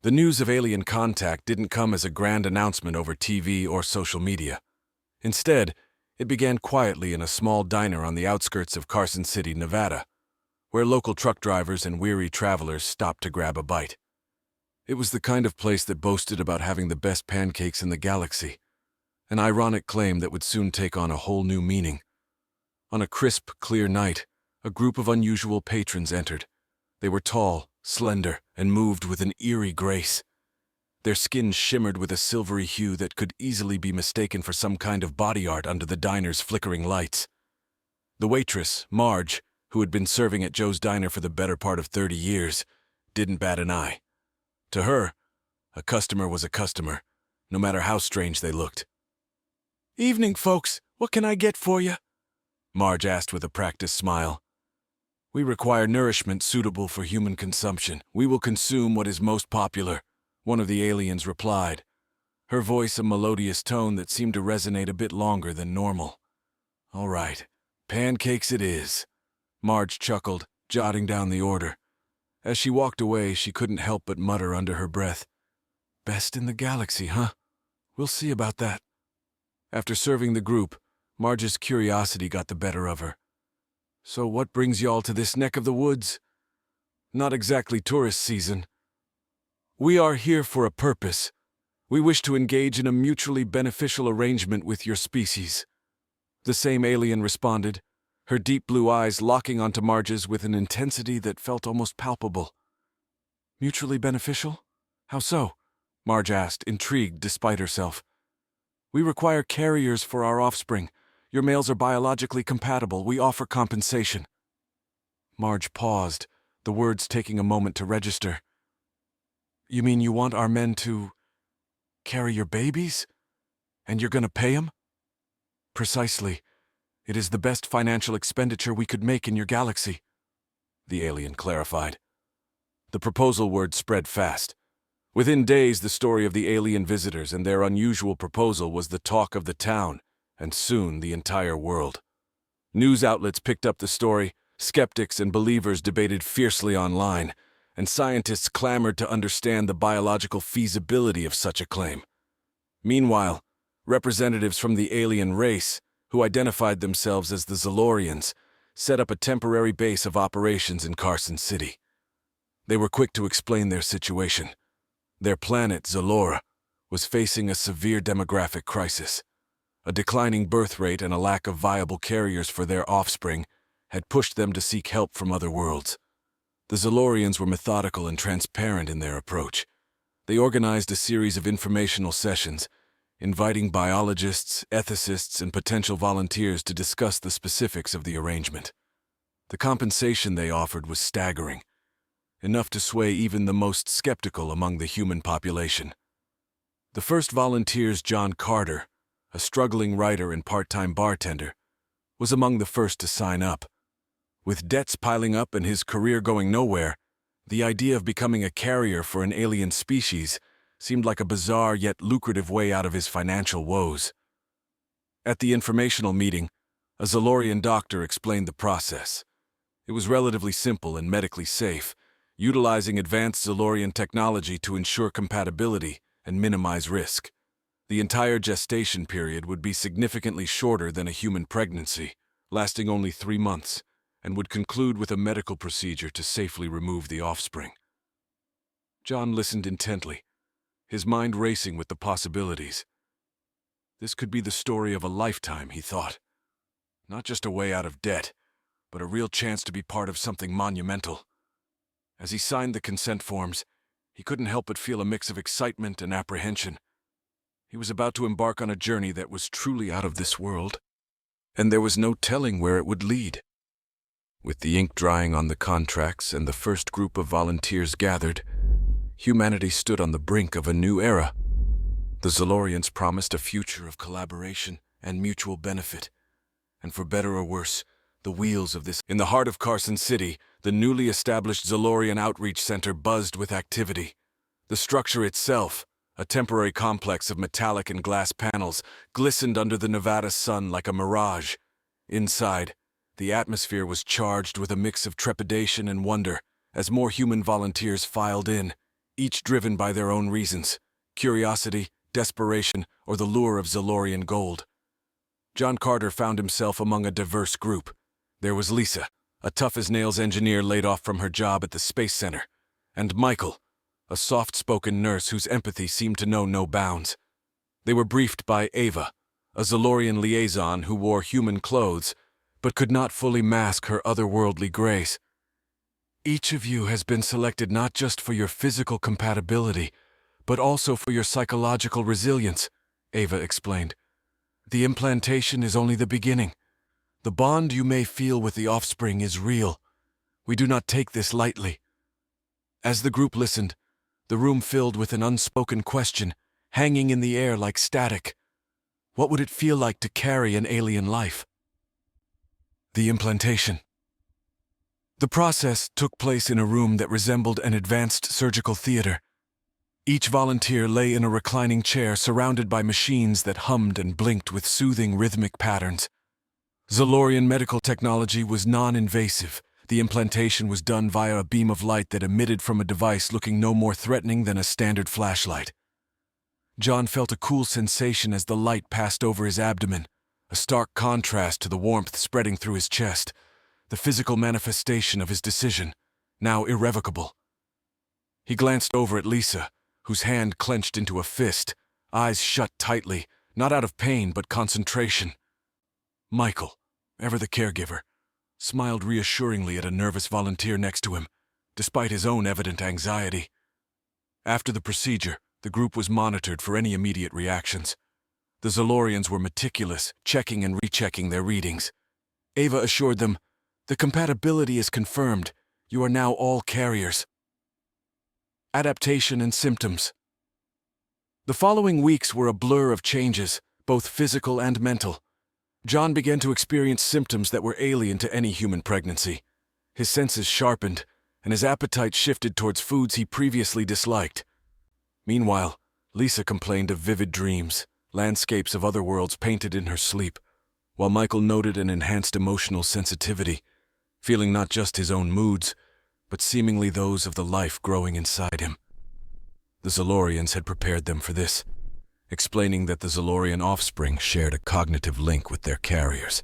The news of alien contact didn't come as a grand announcement over TV or social media. Instead, it began quietly in a small diner on the outskirts of Carson City, Nevada, where local truck drivers and weary travelers stopped to grab a bite. It was the kind of place that boasted about having the best pancakes in the galaxy, an ironic claim that would soon take on a whole new meaning. On a crisp, clear night, a group of unusual patrons entered. They were tall, slender, and moved with an eerie grace. Their skin shimmered with a silvery hue that could easily be mistaken for some kind of body art under the diner's flickering lights. The waitress, Marge, who had been serving at Joe's diner for the better part of 30 years, didn't bat an eye. To her, a customer was a customer, no matter how strange they looked. "Evening, folks. What can I get for you?" Marge asked with a practiced smile. "We require nourishment suitable for human consumption. We will consume what is most popular," one of the aliens replied, her voice a melodious tone that seemed to resonate a bit longer than normal. "All right, pancakes it is," Marge chuckled, jotting down the order. As she walked away, she couldn't help but mutter under her breath, "Best in the galaxy, huh? We'll see about that." After serving the group, Marge's curiosity got the better of her. "So what brings y'all to this neck of the woods?" "Not exactly tourist season." "We are here for a purpose. We wish to engage in a mutually beneficial arrangement with your species." The same alien responded, her deep blue eyes locking onto Marge's with an intensity that felt almost palpable. "Mutually beneficial? How so?" Marge asked, intrigued despite herself. "We require carriers for our offspring. Your males are biologically compatible. We offer compensation." Marge paused, the words taking a moment to register. "You mean you want our men to carry your babies? And you're gonna pay 'em?" "Precisely. It is the best financial expenditure we could make in your galaxy," the alien clarified. The proposal word spread fast. Within days, the story of the alien visitors and their unusual proposal was the talk of the town, and soon the entire world. News outlets picked up the story, skeptics and believers debated fiercely online, and scientists clamored to understand the biological feasibility of such a claim. Meanwhile, representatives from the alien race, who identified themselves as the Zorians, set up a temporary base of operations in Carson City. They were quick to explain their situation. Their planet, Zalora, was facing a severe demographic crisis. A declining birth rate and a lack of viable carriers for their offspring had pushed them to seek help from other worlds. The Zalorians were methodical and transparent in their approach. They organized a series of informational sessions, inviting biologists, ethicists, and potential volunteers to discuss the specifics of the arrangement. The compensation they offered was staggering, enough to sway even the most skeptical among the human population. The first volunteers, John Carter, a struggling writer and part-time bartender, was among the first to sign up. With debts piling up and his career going nowhere, the idea of becoming a carrier for an alien species seemed like a bizarre yet lucrative way out of his financial woes. At the informational meeting, a Zalorian doctor explained the process. It was relatively simple and medically safe, utilizing advanced Zalorian technology to ensure compatibility and minimize risk. The entire gestation period would be significantly shorter than a human pregnancy, lasting only 3 months, and would conclude with a medical procedure to safely remove the offspring. John listened intently, his mind racing with the possibilities. This could be the story of a lifetime, he thought. Not just a way out of debt, but a real chance to be part of something monumental. As he signed the consent forms, he couldn't help but feel a mix of excitement and apprehension. He was about to embark on a journey that was truly out of this world, and there was no telling where it would lead. With the ink drying on the contracts and the first group of volunteers gathered, humanity stood on the brink of a new era. The Zalorians promised a future of collaboration and mutual benefit, and for better or worse, the wheels of this. In the heart of Carson City, the newly established Zalorian Outreach Center buzzed with activity. The structure itself, a temporary complex of metallic and glass panels, glistened under the Nevada sun like a mirage. Inside, the atmosphere was charged with a mix of trepidation and wonder as more human volunteers filed in, each driven by their own reasons: curiosity, desperation, or the lure of Zorian gold. John Carter found himself among a diverse group. There was Lisa, a tough-as-nails engineer laid off from her job at the Space Center, and Michael, a soft-spoken nurse whose empathy seemed to know no bounds. They were briefed by Ava, a Zorian liaison who wore human clothes, but could not fully mask her otherworldly grace. "Each of you has been selected not just for your physical compatibility, but also for your psychological resilience," Ava explained. "The implantation is only the beginning. The bond you may feel with the offspring is real. We do not take this lightly." As the group listened, the room filled with an unspoken question, hanging in the air like static. What would it feel like to carry an alien life? The implantation. The process took place in a room that resembled an advanced surgical theater. Each volunteer lay in a reclining chair surrounded by machines that hummed and blinked with soothing rhythmic patterns. Zorian medical technology was non-invasive. The implantation was done via a beam of light that emitted from a device looking no more threatening than a standard flashlight. John felt a cool sensation as the light passed over his abdomen, a stark contrast to the warmth spreading through his chest, the physical manifestation of his decision, now irrevocable. He glanced over at Lisa, whose hand clenched into a fist, eyes shut tightly, not out of pain but concentration. Michael, ever the caregiver, smiled reassuringly at a nervous volunteer next to him, despite his own evident anxiety. After the procedure, the group was monitored for any immediate reactions. The Zorians were meticulous, checking and rechecking their readings. Ava assured them, "The compatibility is confirmed. You are now all carriers." Adaptation and symptoms. The following weeks were a blur of changes, both physical and mental. John began to experience symptoms that were alien to any human pregnancy. His senses sharpened, and his appetite shifted towards foods he previously disliked. Meanwhile, Lisa complained of vivid dreams, landscapes of other worlds painted in her sleep, while Michael noted an enhanced emotional sensitivity, feeling not just his own moods, but seemingly those of the life growing inside him. The Zorians had prepared them for this, explaining that the Zorian offspring shared a cognitive link with their carriers.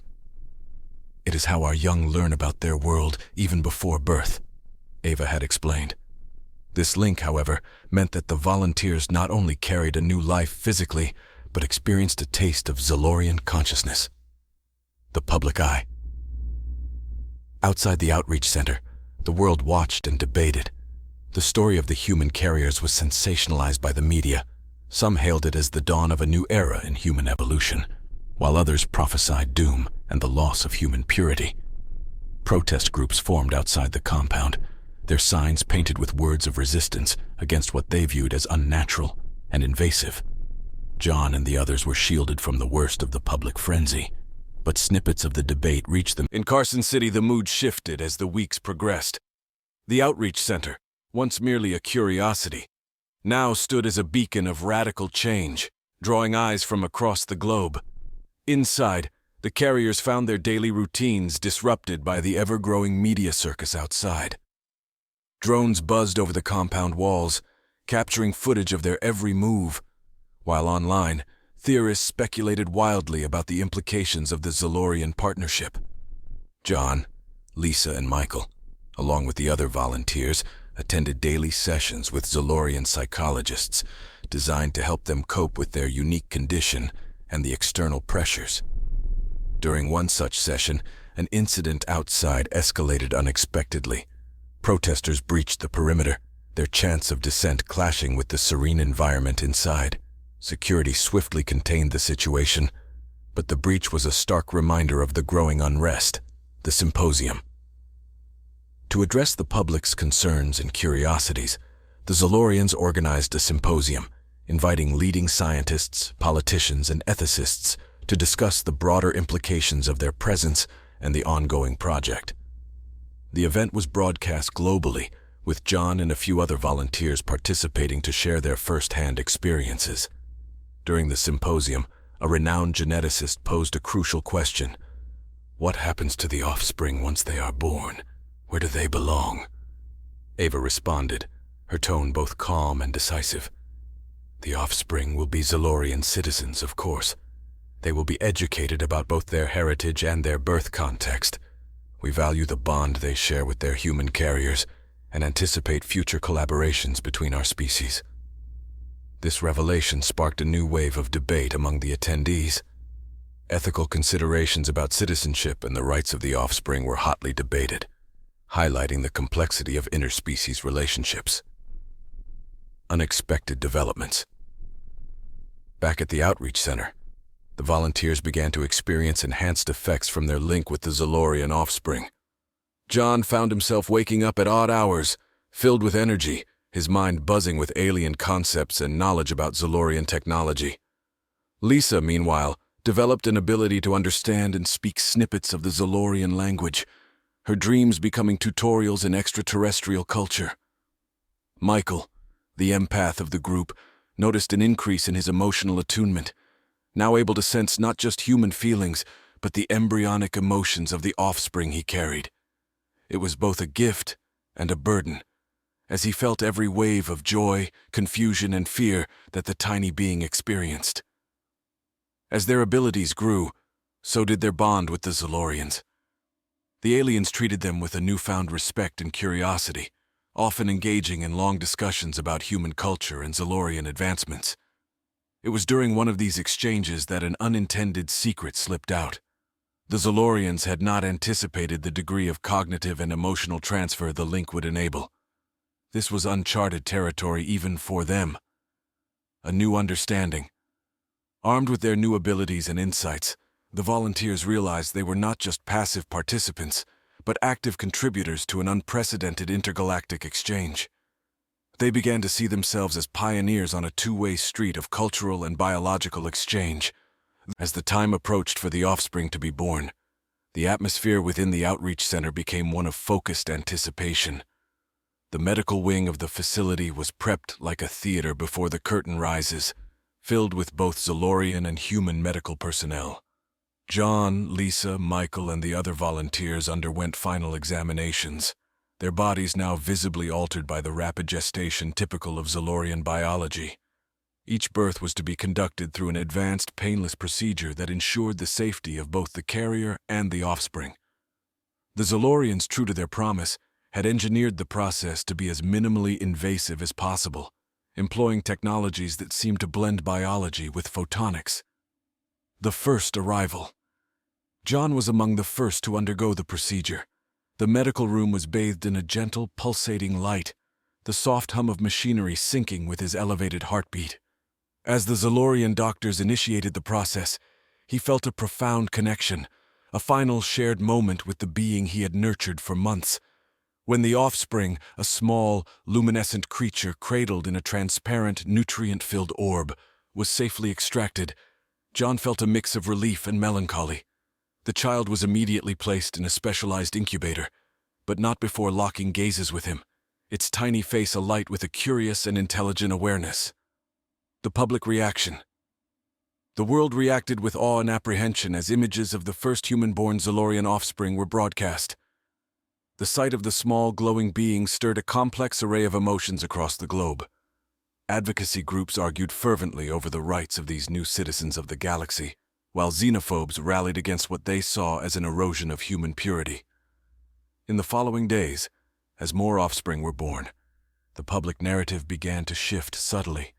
"It is how our young learn about their world even before birth," Ava had explained. This link, however, meant that the volunteers not only carried a new life physically, but experienced a taste of Zorian consciousness. The public eye. Outside the outreach center, the world watched and debated. The story of the human carriers was sensationalized by the media. Some hailed it as the dawn of a new era in human evolution, while others prophesied doom and the loss of human purity. Protest groups formed outside the compound, their signs painted with words of resistance against what they viewed as unnatural and invasive. John and the others were shielded from the worst of the public frenzy, but snippets of the debate reached them. In Carson City, the mood shifted as the weeks progressed. The outreach center, once merely a curiosity, now stood as a beacon of radical change, drawing eyes from across the globe. Inside, the carriers found their daily routines disrupted by the ever-growing media circus outside. Drones buzzed over the compound walls, capturing footage of their every move, while online, theorists speculated wildly about the implications of the Zorian partnership. John, Lisa, and Michael, along with the other volunteers, attended daily sessions with Zorian psychologists designed to help them cope with their unique condition and the external pressures. During one such session, an incident outside escalated unexpectedly. Protesters breached the perimeter, their chants of dissent clashing with the serene environment inside. Security swiftly contained the situation, but the breach was a stark reminder of the growing unrest. The symposium. To address the public's concerns and curiosities, the Zorians organized a symposium, inviting leading scientists, politicians, and ethicists to discuss the broader implications of their presence and the ongoing project. The event was broadcast globally, with John and a few other volunteers participating to share their first-hand experiences. During the symposium, a renowned geneticist posed a crucial question. What happens to the offspring once they are born? Where do they belong? Ava responded, her tone both calm and decisive. "The offspring will be Zolorian citizens, of course. They will be educated about both their heritage and their birth context. We value the bond they share with their human carriers and anticipate future collaborations between our species." This revelation sparked a new wave of debate among the attendees. Ethical considerations about citizenship and the rights of the offspring were hotly debated, highlighting the complexity of interspecies relationships. Unexpected developments. Back at the outreach center, the volunteers began to experience enhanced effects from their link with the Zolorian offspring. John found himself waking up at odd hours, filled with energy, his mind buzzing with alien concepts and knowledge about Zolorian technology. Lisa, meanwhile, developed an ability to understand and speak snippets of the Zolorian language, her dreams becoming tutorials in extraterrestrial culture. Michael, the empath of the group, noticed an increase in his emotional attunement, now able to sense not just human feelings, but the embryonic emotions of the offspring he carried. It was both a gift and a burden, as he felt every wave of joy, confusion, and fear that the tiny being experienced. As their abilities grew, so did their bond with the Zolorians. The aliens treated them with a newfound respect and curiosity, often engaging in long discussions about human culture and Zolorian advancements. It was during one of these exchanges that an unintended secret slipped out. The Zolorians had not anticipated the degree of cognitive and emotional transfer the link would enable. This was uncharted territory even for them. A new understanding. Armed with their new abilities and insights, the volunteers realized they were not just passive participants, but active contributors to an unprecedented intergalactic exchange. They began to see themselves as pioneers on a two-way street of cultural and biological exchange. As the time approached for the offspring to be born, the atmosphere within the outreach center became one of focused anticipation. The medical wing of the facility was prepped like a theater before the curtain rises, filled with both Zolorian and human medical personnel. John, Lisa, Michael, and the other volunteers underwent final examinations, their bodies now visibly altered by the rapid gestation typical of Zolorian biology. Each birth was to be conducted through an advanced, painless procedure that ensured the safety of both the carrier and the offspring. The Zolorians, true to their promise, had engineered the process to be as minimally invasive as possible, employing technologies that seemed to blend biology with photonics. The first arrival. John was among the first to undergo the procedure. The medical room was bathed in a gentle, pulsating light, the soft hum of machinery syncing with his elevated heartbeat. As the Zolorian doctors initiated the process, he felt a profound connection, a final shared moment with the being he had nurtured for months. When the offspring, a small, luminescent creature cradled in a transparent, nutrient-filled orb, was safely extracted, John felt a mix of relief and melancholy. The child was immediately placed in a specialized incubator, but not before locking gazes with him, its tiny face alight with a curious and intelligent awareness. The public reaction. The world reacted with awe and apprehension as images of the first human-born Zolorian offspring were broadcast. The sight of the small, glowing being stirred a complex array of emotions across the globe. Advocacy groups argued fervently over the rights of these new citizens of the galaxy, while xenophobes rallied against what they saw as an erosion of human purity. In the following days, as more offspring were born, the public narrative began to shift subtly.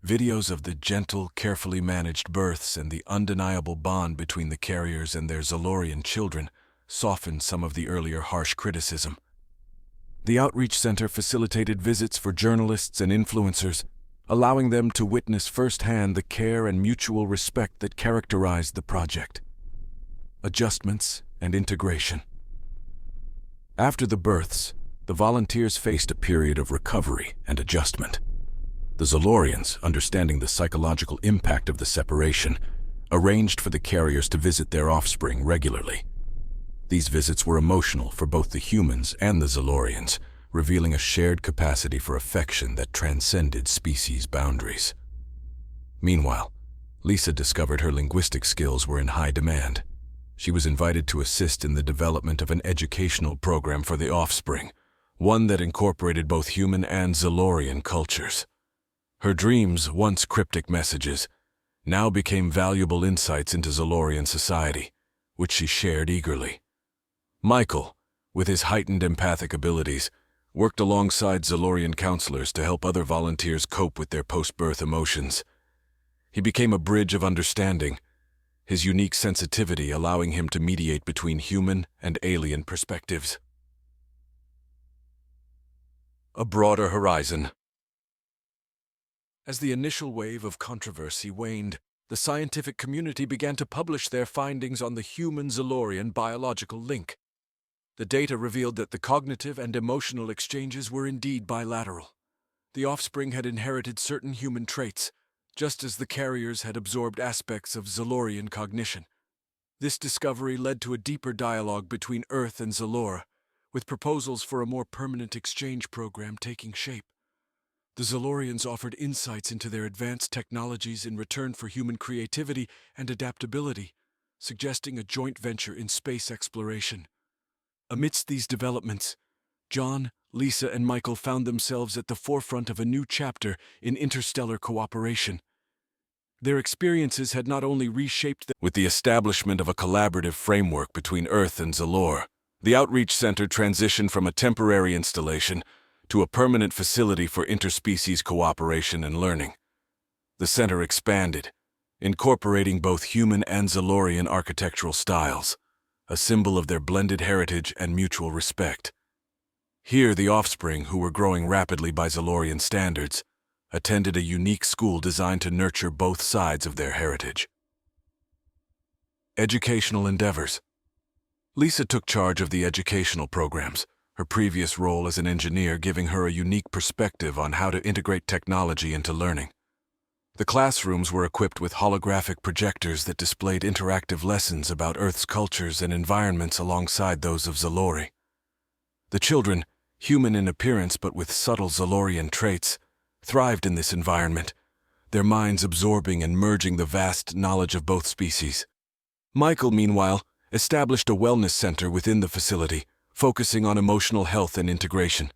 Videos of the gentle, carefully managed births and the undeniable bond between the carriers and their Zolorian children softened some of the earlier harsh criticism. The Outreach Center facilitated visits for journalists and influencers, allowing them to witness firsthand the care and mutual respect that characterized the project. Adjustments and integration. After the births, the volunteers faced a period of recovery and adjustment. The Zolorians, understanding the psychological impact of the separation, arranged for the carriers to visit their offspring regularly. These visits were emotional for both the humans and the Zolorians, revealing a shared capacity for affection that transcended species boundaries. Meanwhile, Lisa discovered her linguistic skills were in high demand. She was invited to assist in the development of an educational program for the offspring, one that incorporated both human and Zorian cultures. Her dreams, once cryptic messages, now became valuable insights into Zorian society, which she shared eagerly. Michael, with his heightened empathic abilities, worked alongside Zorian counselors to help other volunteers cope with their post-birth emotions. He became a bridge of understanding, his unique sensitivity allowing him to mediate between human and alien perspectives. A broader horizon. As the initial wave of controversy waned, the scientific community began to publish their findings on the human-Zorian biological link. The data revealed that the cognitive and emotional exchanges were indeed bilateral. The offspring had inherited certain human traits, just as the carriers had absorbed aspects of Zorian cognition. This discovery led to a deeper dialogue between Earth and Zalora, with proposals for a more permanent exchange program taking shape. The Zorians offered insights into their advanced technologies in return for human creativity and adaptability, suggesting a joint venture in space exploration. Amidst these developments, John, Lisa, and Michael found themselves at the forefront of a new chapter in interstellar cooperation. Their experiences had not only reshaped them. With the establishment of a collaborative framework between Earth and Zalora, the Outreach Center transitioned from a temporary installation to a permanent facility for interspecies cooperation and learning. The center expanded, incorporating both human and Zorian architectural styles, a symbol of their blended heritage and mutual respect. Here, the offspring, who were growing rapidly by Zorian standards, attended a unique school designed to nurture both sides of their heritage. Educational endeavors. Lisa took charge of the educational programs, her previous role as an engineer giving her a unique perspective on how to integrate technology into learning. The classrooms were equipped with holographic projectors that displayed interactive lessons about Earth's cultures and environments alongside those of Zalori. The children, human in appearance but with subtle Zorian traits, thrived in this environment, their minds absorbing and merging the vast knowledge of both species. Michael, meanwhile, established a wellness center within the facility, focusing on emotional health and integration.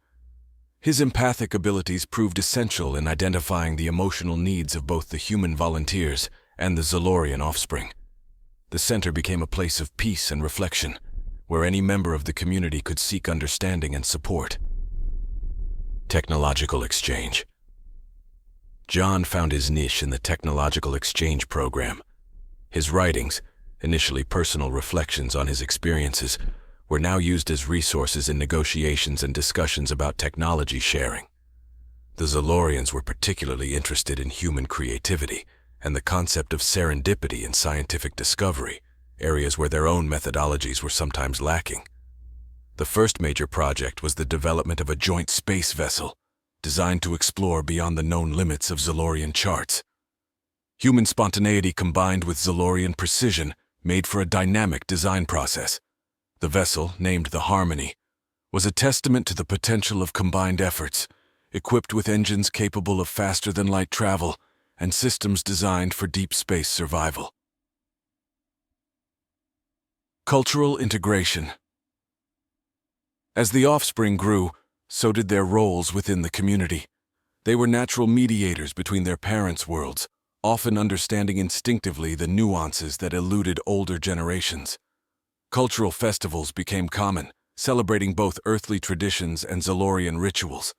His empathic abilities proved essential in identifying the emotional needs of both the human volunteers and the Zorian offspring. The center became a place of peace and reflection, where any member of the community could seek understanding and support. Technological exchange. John found his niche in the technological exchange program. His writings, initially personal reflections on his experiences, were now used as resources in negotiations and discussions about technology sharing. The Zorians were particularly interested in human creativity and the concept of serendipity in scientific discovery, areas where their own methodologies were sometimes lacking. The first major project was the development of a joint space vessel, designed to explore beyond the known limits of Zorian charts. Human spontaneity combined with Zorian precision made for a dynamic design process. The vessel, named the Harmony, was a testament to the potential of combined efforts, equipped with engines capable of faster-than-light travel and systems designed for deep space survival. Cultural integration. As the offspring grew, so did their roles within the community. They were natural mediators between their parents' worlds, often understanding instinctively the nuances that eluded older generations. Cultural festivals became common, celebrating both earthly traditions and Zorian rituals.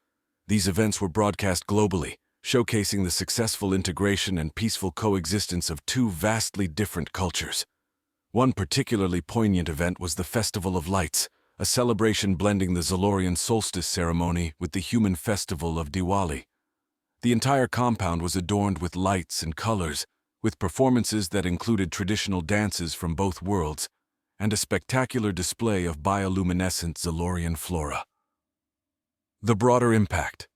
These events were broadcast globally, showcasing the successful integration and peaceful coexistence of two vastly different cultures. One particularly poignant event was the Festival of Lights, a celebration blending the Zorian solstice ceremony with the human festival of Diwali. The entire compound was adorned with lights and colors, with performances that included traditional dances from both worlds, and a spectacular display of bioluminescent Zorian flora. The broader impact.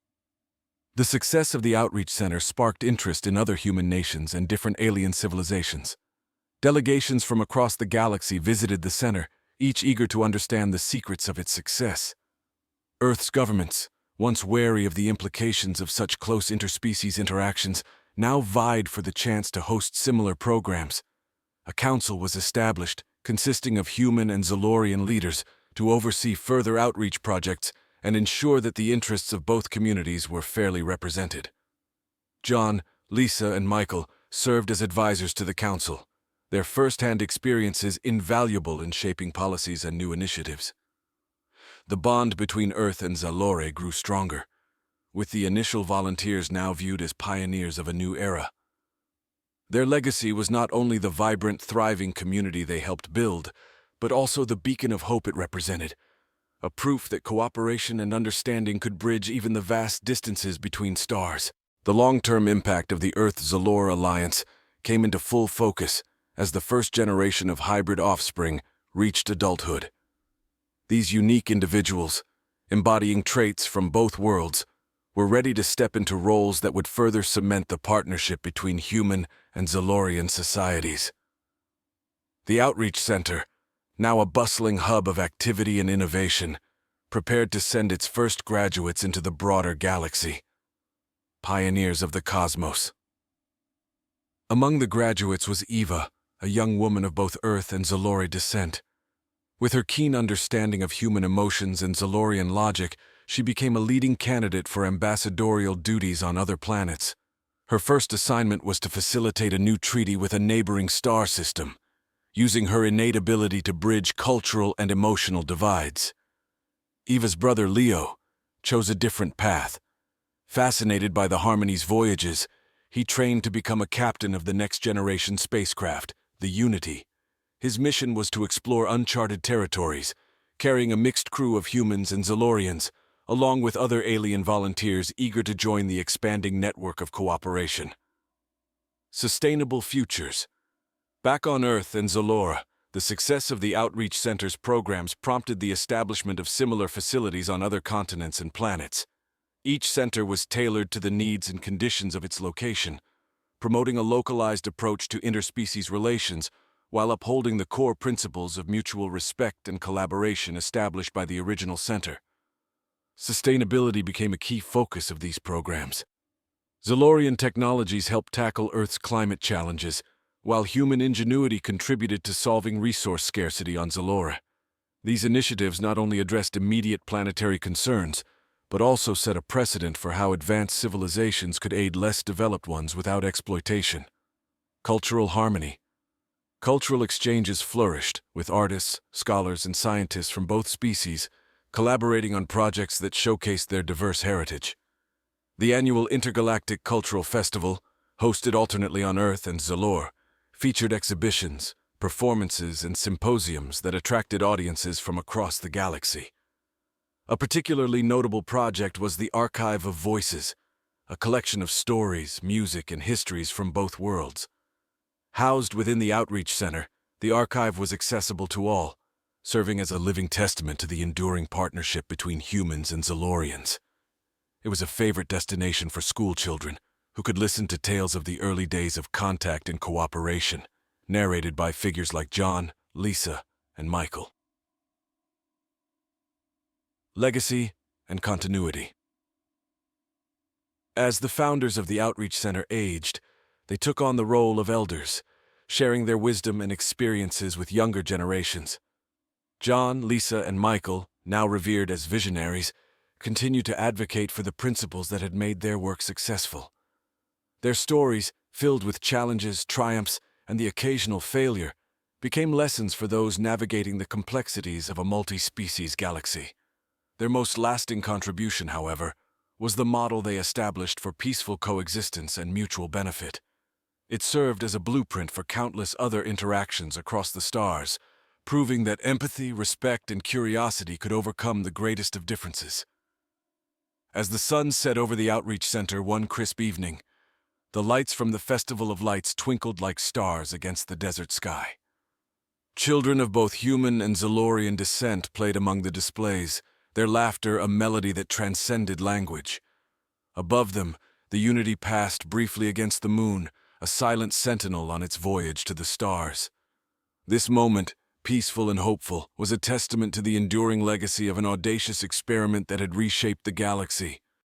The success of the Outreach Center sparked interest in other human nations and different alien civilizations. Delegations from across the galaxy visited the center, each eager to understand the secrets of its success. Earth's governments, once wary of the implications of such close interspecies interactions, now vied for the chance to host similar programs. A council was established, consisting of human and Zorian leaders, to oversee further outreach projects and ensure that the interests of both communities were fairly represented. John, Lisa, and Michael served as advisors to the council, their first-hand experiences invaluable in shaping policies and new initiatives. The bond between Earth and Zalore grew stronger, with the initial volunteers now viewed as pioneers of a new era. Their legacy was not only the vibrant, thriving community they helped build, but also the beacon of hope it represented, a proof that cooperation and understanding could bridge even the vast distances between stars. The long-term impact of the Earth-Zalore alliance came into full focus as the first generation of hybrid offspring reached adulthood. These unique individuals, embodying traits from both worlds, were ready to step into roles that would further cement the partnership between human and Zalorian societies. The Outreach Center, now a bustling hub of activity and innovation, prepared to send its first graduates into the broader galaxy. Pioneers of the cosmos. Among the graduates was Eva, a young woman of both Earth and Zalore descent. With her keen understanding of human emotions and Zalorian logic, she became a leading candidate for ambassadorial duties on other planets. Her first assignment was to facilitate a new treaty with a neighboring star system, using her innate ability to bridge cultural and emotional divides. Eva's brother Leo chose a different path. Fascinated by the Harmony's voyages, he trained to become a captain of the next-generation spacecraft, the Unity. His mission was to explore uncharted territories, carrying a mixed crew of humans and Zalorians, along with other alien volunteers eager to join the expanding network of cooperation. Sustainable futures. Back on Earth and Zalora, the success of the Outreach Center's programs prompted the establishment of similar facilities on other continents and planets. Each center was tailored to the needs and conditions of its location, promoting a localized approach to interspecies relations while upholding the core principles of mutual respect and collaboration established by the original center. Sustainability became a key focus of these programs. Zalorian technologies helped tackle Earth's climate challenges, while human ingenuity contributed to solving resource scarcity on Zalora. These initiatives not only addressed immediate planetary concerns, but also set a precedent for how advanced civilizations could aid less developed ones without exploitation. Cultural harmony. Cultural exchanges flourished, with artists, scholars, and scientists from both species collaborating on projects that showcased their diverse heritage. The annual Intergalactic Cultural Festival, hosted alternately on Earth and Zalore, featured exhibitions, performances, and symposiums that attracted audiences from across the galaxy. A particularly notable project was the Archive of Voices, a collection of stories, music, and histories from both worlds. Housed within the Outreach Center, the archive was accessible to all, serving as a living testament to the enduring partnership between humans and Zalorians. It was a favorite destination for school children, who could listen to tales of the early days of contact and cooperation, narrated by figures like John, Lisa, and Michael. Legacy and continuity. As the founders of the Outreach Center aged, they took on the role of elders, sharing their wisdom and experiences with younger generations. John, Lisa, and Michael, now revered as visionaries, continued to advocate for the principles that had made their work successful. Their stories, filled with challenges, triumphs, and the occasional failure, became lessons for those navigating the complexities of a multi-species galaxy. Their most lasting contribution, however, was the model they established for peaceful coexistence and mutual benefit. It served as a blueprint for countless other interactions across the stars, proving that empathy, respect, and curiosity could overcome the greatest of differences. As the sun set over the Outreach Center one crisp evening, the lights from the Festival of Lights twinkled like stars against the desert sky. Children of both human and Zalorian descent played among the displays, their laughter a melody that transcended language. Above them, the Unity passed briefly against the moon, a silent sentinel on its voyage to the stars. This moment, peaceful and hopeful, was a testament to the enduring legacy of an audacious experiment that had reshaped the galaxy.